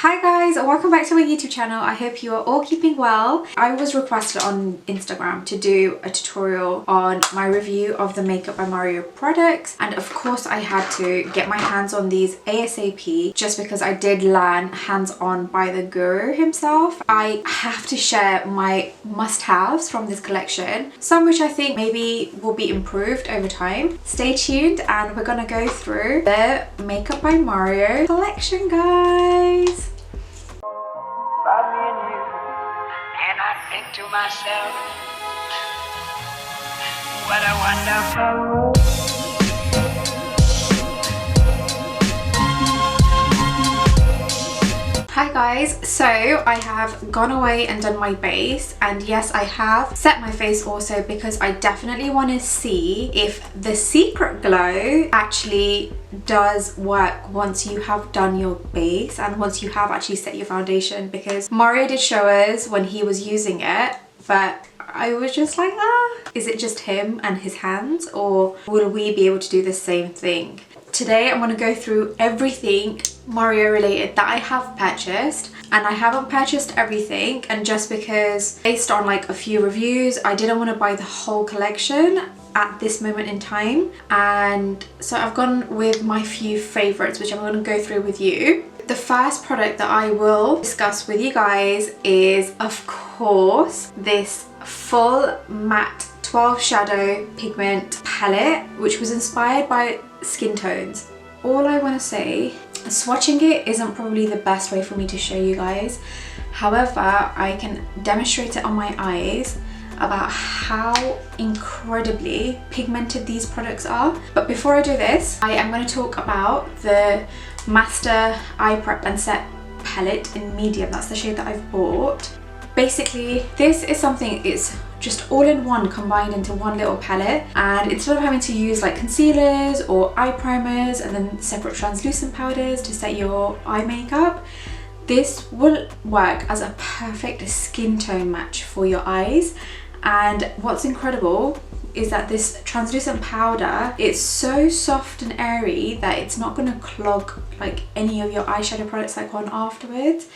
Hi guys, welcome back to my YouTube channel. I hope you are all keeping well. I was requested on Instagram to do a tutorial on my review of the Makeup by Mario products, and of course I had to get my hands on these ASAP just because I did learn hands-on by the guru himself. I have to share my must-haves from this collection, some which I think maybe will be improved over time. Stay tuned and we're gonna go through the Makeup by Mario collection, guys. And I think to myself, what a wonderful world. Hi guys, so I have gone away and done my base, and yes, I have set my face also because I definitely want to see if the secret glow actually does work once you have done your base and once you have actually set your foundation, because Mario did show us when he was using it, but I was just like, is it just him and his hands, or will we be able to do the same thing? Today I'm going to go through everything Mario related that I have purchased, and I haven't purchased everything, and just because based on like a few reviews I didn't want to buy the whole collection at this moment in time, and so I've gone with my few favorites which I'm going to go through with you. The first product that I will discuss with you guys is of course this full matte 12 shadow pigment palette, which was inspired by skin tones. All I want to say, swatching it isn't probably the best way for me to show you guys, however I can demonstrate it on my eyes about how incredibly pigmented these products are. But before I do this, I am going to talk about the Master Eye Prep and Set palette in medium. That's the shade that I've bought. Basically this is something, it's just all in one, combined into one little palette, and instead of having to use like concealers or eye primers and then separate translucent powders to set your eye makeup, this will work as a perfect skin tone match for your eyes. And what's incredible is that this translucent powder, it's so soft and airy that it's not going to clog like any of your eyeshadow products that go on afterwards.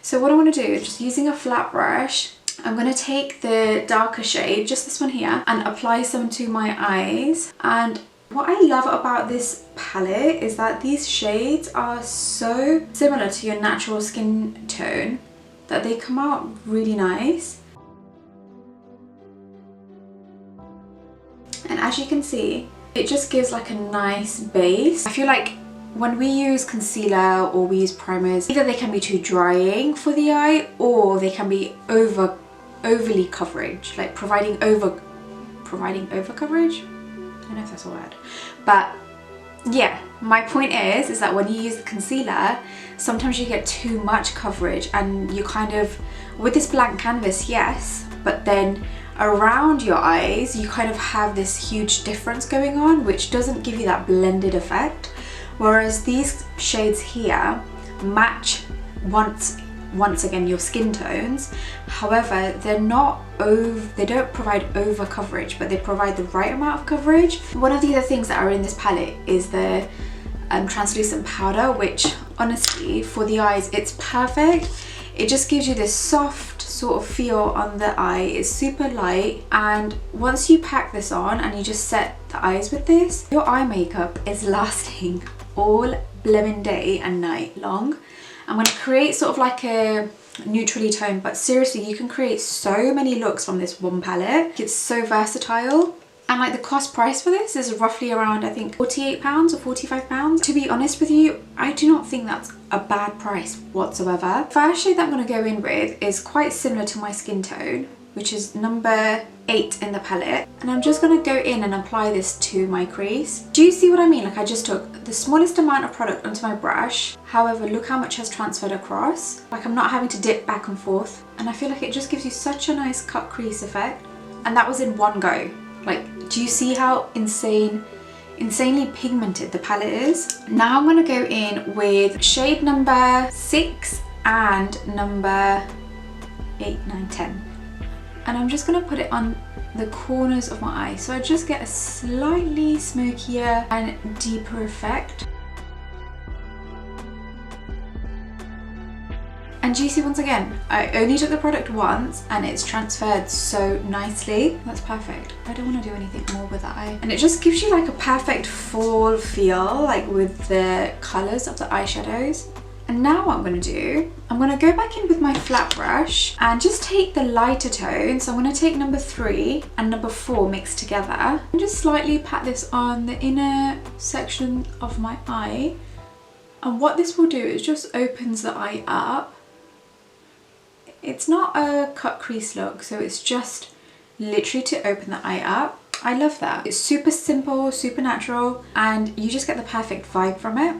So what I want to do is, just using a flat brush, I'm going to take the darker shade, just this one here, and apply some to my eyes. And what I love about this palette is that these shades are so similar to your natural skin tone that they come out really nice. And as you can see, it just gives like a nice base. I feel like when we use concealer or we use primers, either they can be too drying for the eye, or they can be overly coverage, like providing over coverage. I don't know if that's a word, but yeah, my point is that when you use the concealer, sometimes you get too much coverage, and you kind of, with this blank canvas, yes, but then around your eyes you kind of have this huge difference going on, which doesn't give you that blended effect. Whereas these shades here match once again your skin tones. However, they're not they don't provide over coverage, but they provide the right amount of coverage. One of the other things that are in this palette is the translucent powder, which honestly for the eyes it's perfect. It just gives you this soft sort of feel on the eye. It's super light, and once you pack this on and you just set the eyes with this, your eye makeup is lasting all blooming day and night long. I'm going to create sort of like a neutrally toned, but seriously you can create so many looks from this one palette. It's so versatile. And like the cost price for this is roughly around, I think, £48 or £45. To be honest with you, I do not think that's a bad price whatsoever. The first shade that I'm going to go in with is quite similar to my skin tone, which is number 8 in the palette. And I'm just going to go in and apply this to my crease. Do you see what I mean? Like I just took the smallest amount of product onto my brush. However, look how much has transferred across. Like I'm not having to dip back and forth. And I feel like it just gives you such a nice cut crease effect. And that was in one go. Like, do you see how insanely pigmented the palette is? Now I'm going to go in with shade number 6 and number 8, 9, 10. And I'm just going to put it on the corners of my eye, so I just get a slightly smokier and deeper effect. And do you see, once again, I only took the product once and it's transferred so nicely. That's perfect. I don't want to do anything more with that eye. And it just gives you like a perfect fall feel, like with the colours of the eyeshadows. And now what I'm going to do, I'm going to go back in with my flat brush and just take the lighter tone. So I'm going to take number 3 and number 4 mixed together and just slightly pat this on the inner section of my eye. And what this will do is just opens the eye up. It's not a cut crease look, so it's just literally to open the eye up. I love that. It's super simple, super natural, and you just get the perfect vibe from it.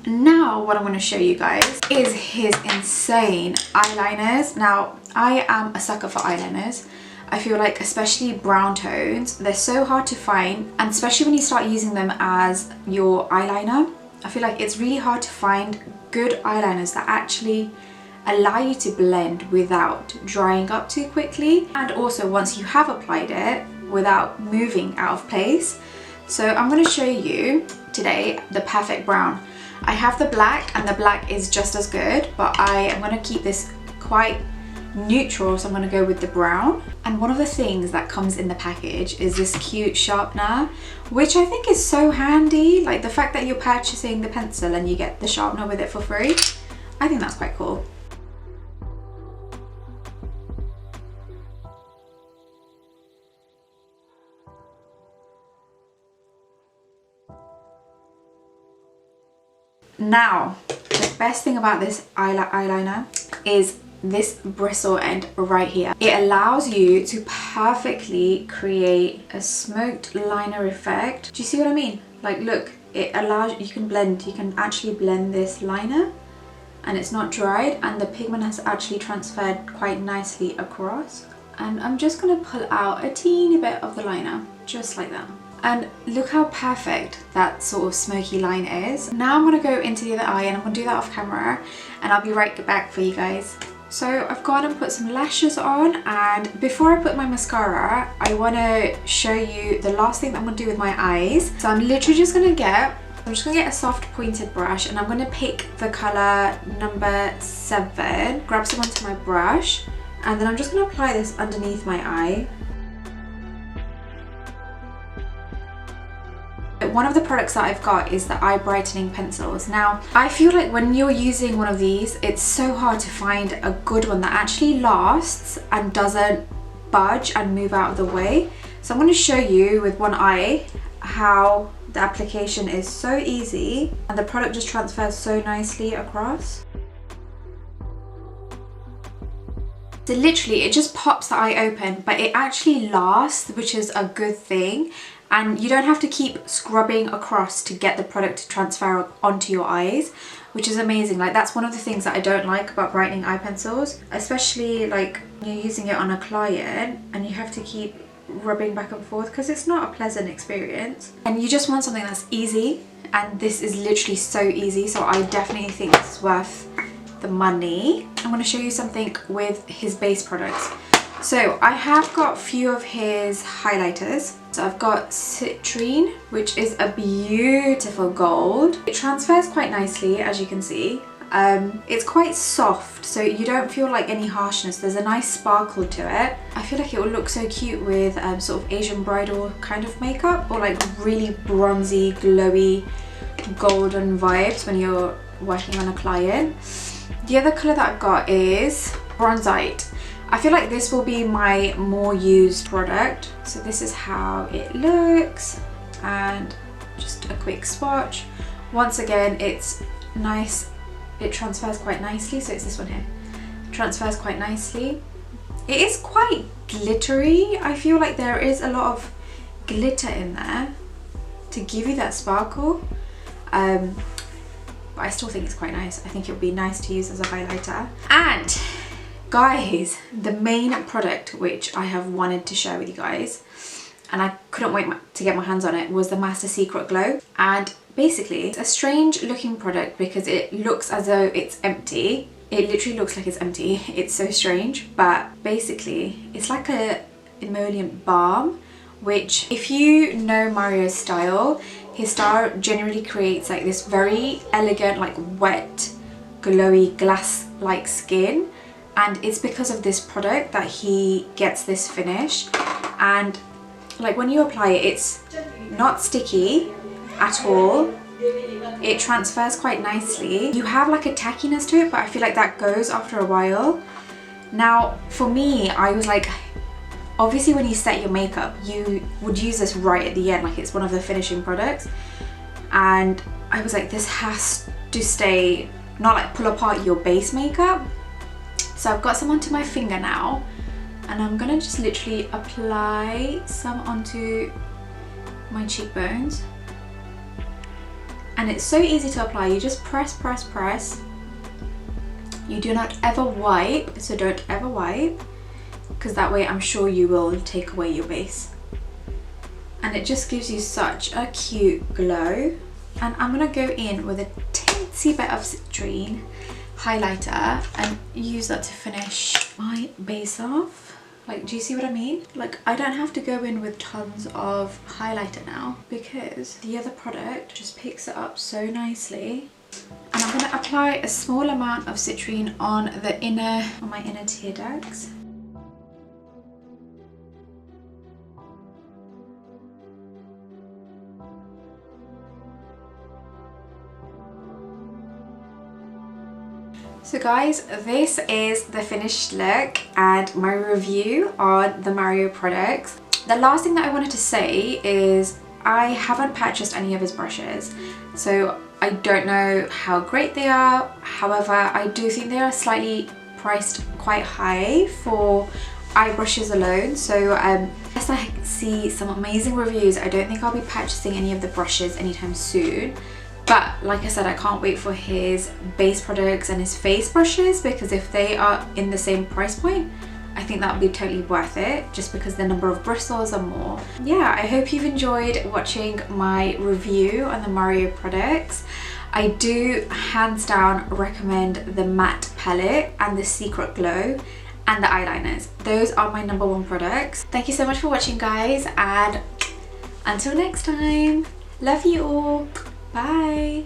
Now what I'm going to show you guys is his insane eyeliners. Now I am a sucker for eyeliners. I feel like especially brown tones, they're so hard to find, and especially when you start using them as your eyeliner, I feel like it's really hard to find good eyeliners that actually allow you to blend without drying up too quickly, and also once you have applied it without moving out of place. So I'm going to show you today the perfect brown. I have the black, and the black is just as good, but I am going to keep this quite neutral, so I'm going to go with the brown. And one of the things that comes in the package is this cute sharpener, which I think is so handy. Like the fact that you're purchasing the pencil and you get the sharpener with it for free, I think that's quite cool. Now, the best thing about this eyeliner is this bristle end right here. It allows you to perfectly create a smoked liner effect. Do you see what I mean? Like look, it allows, you can actually blend this liner and it's not dried, and the pigment has actually transferred quite nicely across. And I'm just gonna pull out a teeny bit of the liner, just like that. And look how perfect that sort of smoky line is. Now I'm gonna go into the other eye, and I'm gonna do that off camera, and I'll be right back for you guys. So I've gone and put some lashes on, and before I put my mascara, I wanna show you the last thing that I'm gonna do with my eyes. So I'm literally just gonna get a soft pointed brush, and I'm gonna pick the color number 7, grab some onto my brush, and then I'm just gonna apply this underneath my eye. One of the products that I've got is the eye brightening pencils. Now, I feel like when you're using one of these, it's so hard to find a good one that actually lasts and doesn't budge and move out of the way. So I'm going to show you with one eye how the application is so easy and the product just transfers so nicely across. So literally it just pops the eye open, but it actually lasts, which is a good thing. And you don't have to keep scrubbing across to get the product to transfer onto your eyes, which is amazing. Like that's one of the things that I don't like about brightening eye pencils, especially like when you're using it on a client and you have to keep rubbing back and forth, because it's not a pleasant experience. And you just want something that's easy, and this is literally so easy. So I definitely think it's worth the money. I'm going to show you something with his base products. So I have got a few of his highlighters. So I've got Citrine, which is a beautiful gold. It transfers quite nicely, as you can see. It's quite soft, so you don't feel like any harshness. There's a nice sparkle to it. I feel like it will look so cute with sort of Asian bridal kind of makeup, or like really bronzy, glowy, golden vibes when you're working on a client. The other colour that I've got is Bronzite. I feel like this will be my more used product. So this is how it looks, and just a quick swatch. Once again, it's nice. It transfers quite nicely. So it's this one here. Transfers quite nicely. It is quite glittery. I feel like there is a lot of glitter in there to give you that sparkle. But I still think it's quite nice. I think it would be nice to use as a highlighter. And guys, the main product which I have wanted to share with you guys, and I couldn't wait to get my hands on it, was the Master Secret Glow. And basically it's a strange looking product because it looks as though it's empty. It literally looks like it's empty. It's so strange, but basically it's like a emollient balm, which if you know Mario's style, his style generally creates like this very elegant, like wet glowy glass-like skin, and it's because of this product that he gets this finish. And like when you apply it, it's not sticky at all. It transfers quite nicely. You have like a tackiness to it, but I feel like that goes after a while. Now for me, I was like, obviously when you set your makeup, you would use this right at the end, like it's one of the finishing products. And I was like, this has to stay, not like pull apart your base makeup. So I've got some onto my finger now, and I'm gonna just literally apply some onto my cheekbones. And it's so easy to apply. You just press, press, press. You do not ever wipe, so don't ever wipe, because that way I'm sure you will take away your base. And it just gives you such a cute glow. And I'm gonna go in with a teensy bit of citrine highlighter and use that to finish my base off. Like, do you see what I mean? Like, I don't have to go in with tons of highlighter now because the other product just picks it up so nicely. And I'm going to apply a small amount of citrine on my inner tear ducts. So guys, this is the finished look and my review on the Mario products. The last thing that I wanted to say is I haven't purchased any of his brushes, so I don't know how great they are. However, I do think they are slightly priced quite high for eye brushes alone. So unless I see some amazing reviews, I don't think I'll be purchasing any of the brushes anytime soon. But like I said, I can't wait for his base products and his face brushes, because if they are in the same price point, I think that would be totally worth it, just because the number of bristles are more. Yeah, I hope you've enjoyed watching my review on the Mario products. I do hands down recommend the matte palette and the Secret Glow and the eyeliners. Those are my #1 products. Thank you so much for watching, guys, and until next time, love you all. Bye.